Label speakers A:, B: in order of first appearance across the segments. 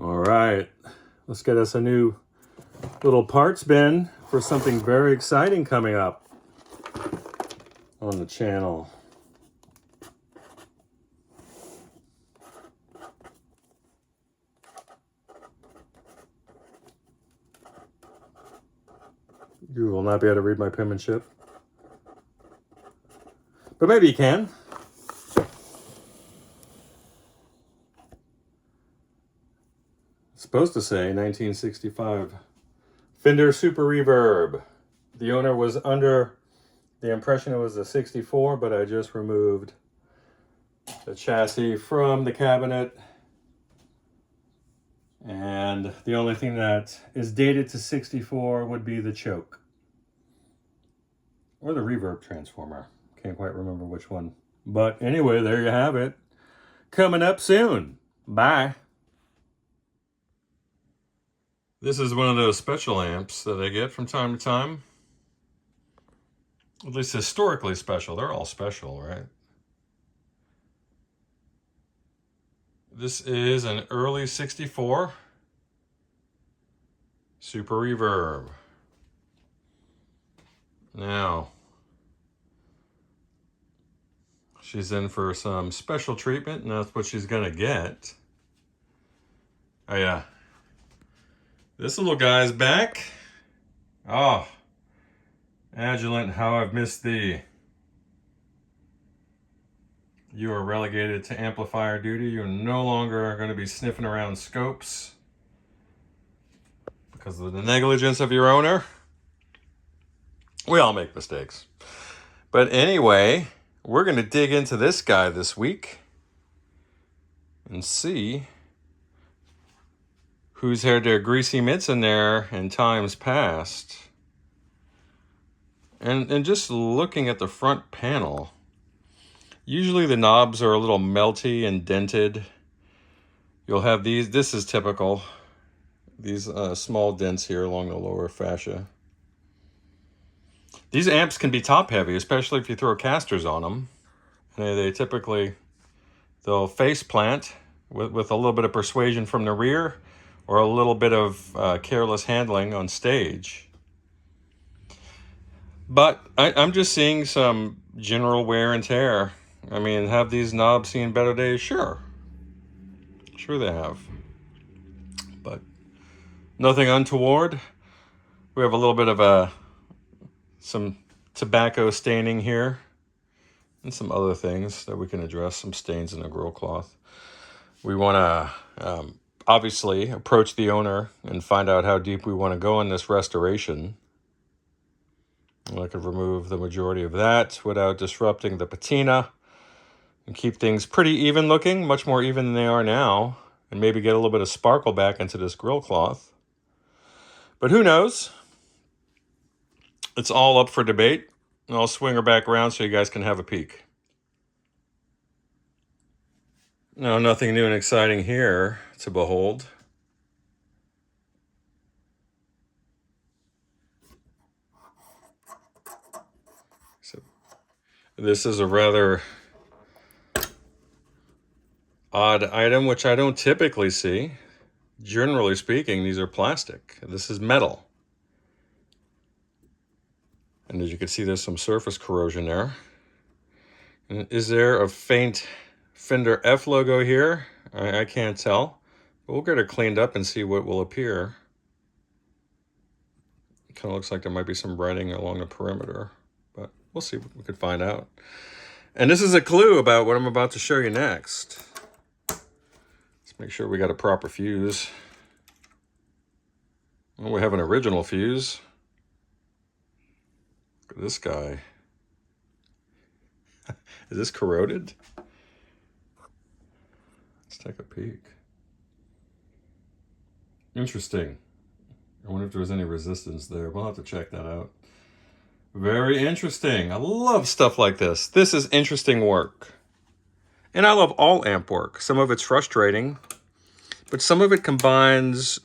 A: All right, let's get us a new little parts bin for something very exciting coming up on the channel. You will not be able to read my penmanship, but maybe you can. It's supposed to say 1965 Fender Super Reverb. The owner was under the impression it was a 64, but I just removed the chassis from the cabinet. And the only thing that is dated to 64 would be the choke. Or the reverb transformer. Can't quite remember which one. But anyway, there you have it. Coming up soon. Bye. This is one of those special amps that I get from time to time. At least historically special. They're all special, right? This is an early 64 Super Reverb. Now, she's in for some special treatment, and that's what she's gonna get. Oh yeah. This little guy's back. Oh, Agilent, how I've missed thee. You are relegated to amplifier duty. You're no longer going to be sniffing around scopes because of the negligence of your owner. We all make mistakes. But anyway, we're going to dig into this guy this week and see who's had their greasy mitts in there in times past. And just looking at the front panel, usually the knobs are a little melty and dented. You'll have these, this is typical, these small dents here along the lower fascia. These amps can be top heavy, especially if you throw casters on them. And they typically, they'll face plant with a little bit of persuasion from the rear or a little bit of careless handling on stage. But I'm just seeing some general wear and tear. I mean, have these knobs seen better days? Sure. Sure they have. But nothing untoward. We have a little bit of some tobacco staining here. And some other things that we can address. Some stains in the grill cloth. We want to obviously approach the owner and find out how deep we want to go in this restoration. I could remove the majority of that without disrupting the patina and keep things pretty even looking, much more even than they are now, and maybe get a little bit of sparkle back into this grill cloth. But who knows? It's all up for debate. And I'll swing her back around so you guys can have a peek. Now, nothing new and exciting here to behold. So, this is a rather odd item, which I don't typically see. Generally speaking, these are plastic. This is metal. And as you can see, there's some surface corrosion there. And is there a faint Fender F logo here? I can't tell. But we'll get it cleaned up and see what will appear. It kind of looks like there might be some writing along the perimeter. But we'll see what we could find out. And this is a clue about what I'm about to show you next. Let's make sure we got a proper fuse. Well, we have an original fuse. Look at this guy. Is this corroded? Let's take a peek. Interesting. I wonder if there was any resistance there. We'll have to check that out. Very interesting. I love stuff like this. This is interesting work. And I love all amp work. Some of it's frustrating, but some of it combines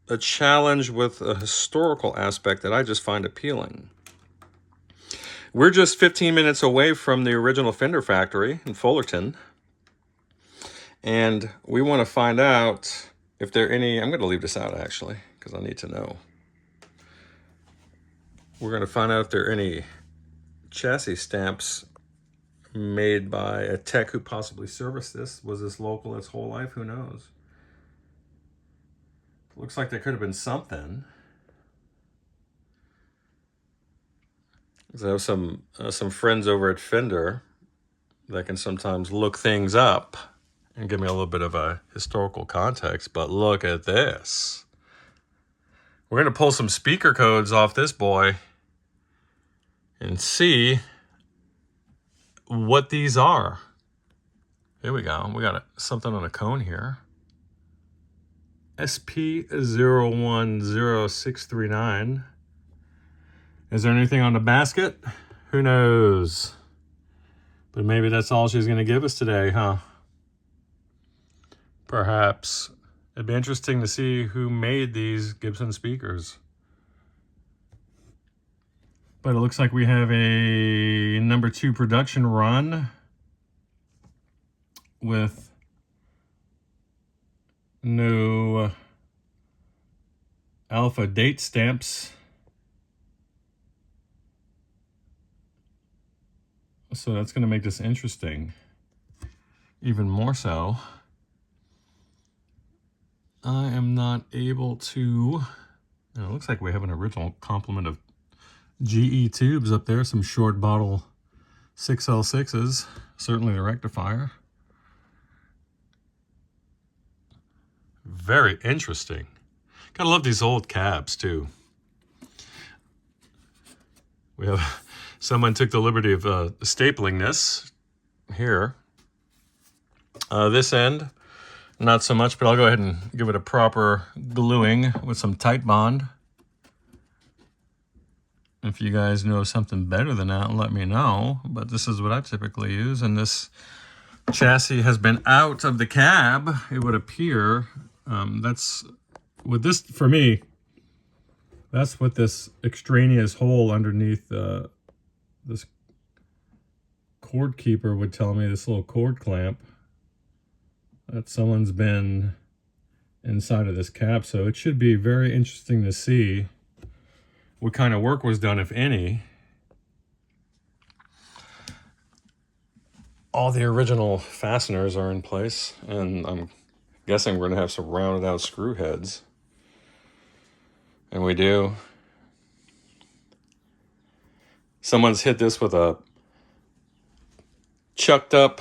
A: a challenge with a historical aspect that I just find appealing. We're just 15 minutes away from the original Fender factory in Fullerton. And we want to find out if there are any, I'm going to leave this out actually, because I need to know. We're going to find out if there are any chassis stamps made by a tech who possibly serviced this. Was this local its whole life? Who knows? Looks like there could have been something. I have some friends over at Fender that can sometimes look things up and give me a little bit of a historical context, but look at this. We're going to pull some speaker codes off this boy and see what these are. Here we go. We got something on a cone here. SP010639. Is there anything on the basket? Who knows? But maybe that's all she's going to give us today, huh? Perhaps. It'd be interesting to see who made these Gibson speakers. But it looks like we have a #2 production run with no alpha date stamps. So that's going to make this interesting. Even more so. I am not able to... It looks like we have an original complement of GE tubes up there. Some short bottle 6L6s. Certainly the rectifier. Very interesting. Gotta love these old cabs too. We have... Someone took the liberty of stapling this here. This end, not so much, but I'll go ahead and give it a proper gluing with some tight bond. If you guys know something better than that, let me know. But this is what I typically use, and this chassis has been out of the cab, it would appear. That's with this, for me, that's what this extraneous hole underneath this cord keeper would tell me, this little cord clamp, that someone's been inside of this cab. So it should be very interesting to see what kind of work was done, if any. All the original fasteners are in place, and I'm guessing we're going to have some rounded out screw heads. And we do. Someone's hit this with a chucked up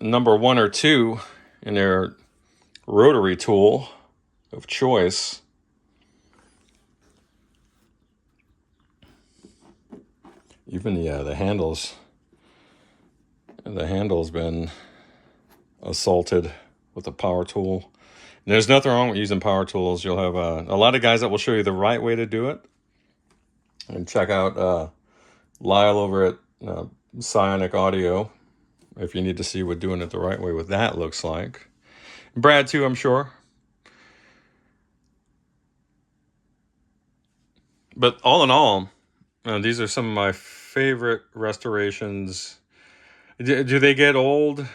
A: #1 or 2 in their rotary tool of choice. Even the handles. The handle's been assaulted with a power tool. And there's nothing wrong with using power tools. You'll have a lot of guys that will show you the right way to do it. And check out Lyle over at Psionic Audio if you need to see what doing it the right way with that looks like. Brad too, I'm sure. But all in all, these are some of my favorite restorations. Do they get old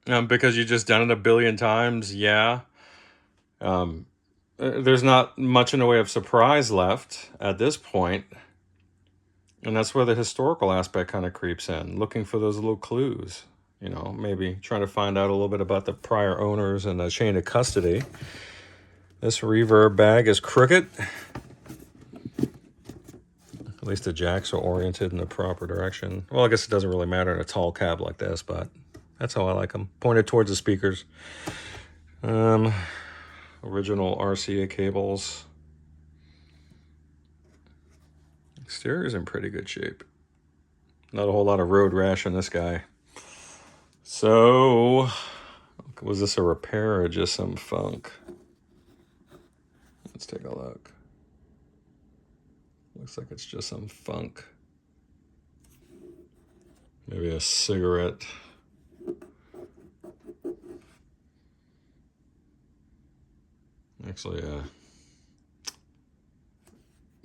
A: because you just done it a billion times? Yeah. There's not much in the way of surprise left at this point. And that's where the historical aspect kind of creeps in, looking for those little clues, you know, maybe trying to find out a little bit about the prior owners and the chain of custody. This reverb bag is crooked. At least the jacks are oriented in the proper direction. Well, I guess it doesn't really matter in a tall cab like this, but that's how I like them. Pointed towards the speakers. Original RCA cables. Exterior's in pretty good shape. Not a whole lot of road rash on this guy. So, was this a repair or just some funk? Let's take a look. Looks like it's just some funk. Maybe a cigarette. Actually,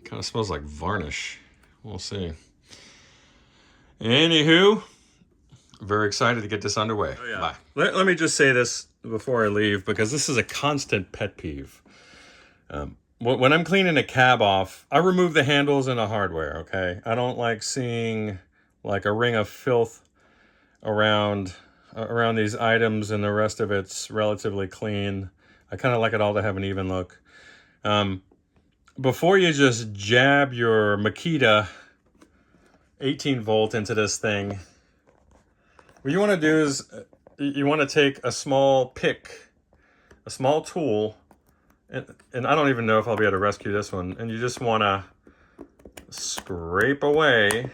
A: kind of smells like varnish. We'll see. Anywho, very excited to get this underway.
B: Oh, yeah.
A: Bye. Let me just say this before I leave, because this is a constant pet peeve. When I'm cleaning a cab off, I remove the handles and the hardware, okay? I don't like seeing like a ring of filth around these items, and the rest of it's relatively clean. I kind of like it all to have an even look. Before you just jab your Makita 18 volt into this thing, what you want to do is you want to take a small pick, a small tool, and I don't even know if I'll be able to rescue this one, and you just want to scrape away,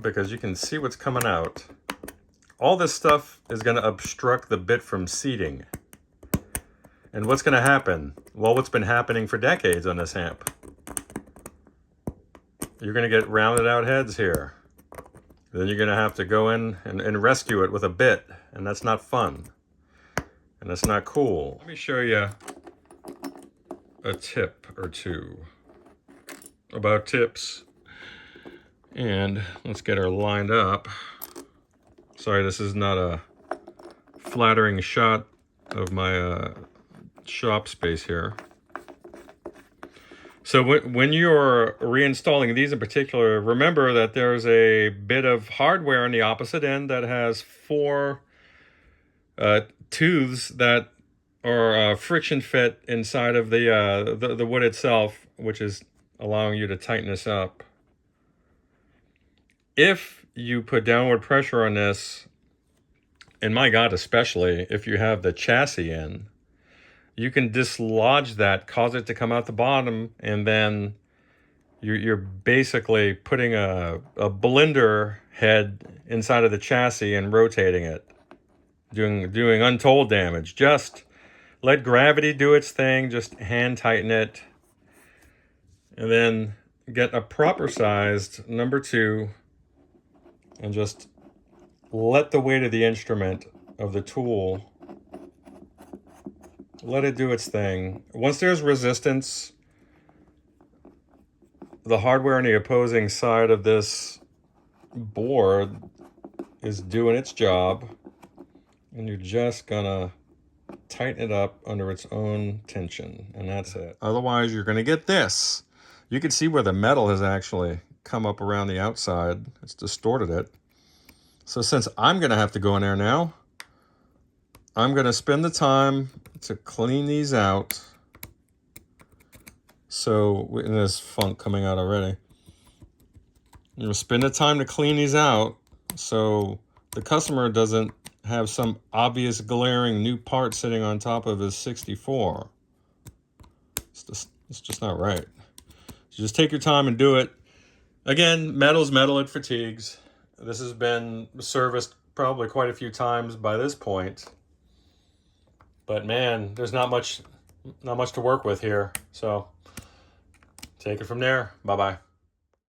A: because you can see what's coming out. All this stuff is going to obstruct the bit from seating. And what's going to happen? Well, what's been happening for decades on this amp. You're going to get rounded out heads here. Then you're going to have to go in and rescue it with a bit, and that's not fun. And that's not cool. Let me show you a tip or two about tips. And let's get her lined up. Sorry, this is not a flattering shot of my shop space here. So when you're reinstalling these in particular, remember that there's a bit of hardware on the opposite end that has 4 tooths that are friction fit inside of the wood itself, which is allowing you to tighten this up. If you put downward pressure on this, and my God, especially if you have the chassis in, you can dislodge that, cause it to come out the bottom, and then you're basically putting a blender head inside of the chassis and rotating it, doing untold damage. Just let gravity do its thing, just hand tighten it, and then get a proper sized number 2, and just let the weight of the instrument, of the tool, let it do its thing. Once there's resistance, the hardware on the opposing side of this board is doing its job, and you're just gonna tighten it up under its own tension, and that's it. Otherwise, you're gonna get this. You can see where the metal has actually come up around the outside. It's distorted it. So since I'm gonna have to go in there now, I'm gonna spend the time to clean these out. So there's funk coming out already. I'm gonna spend the time to clean these out so the customer doesn't have some obvious glaring new part sitting on top of his 64. It's just not right. So just take your time and do it. Again, metal's metal, it fatigues. This has been serviced probably quite a few times by this point. But man, there's not much to work with here. So take it from there. Bye-bye.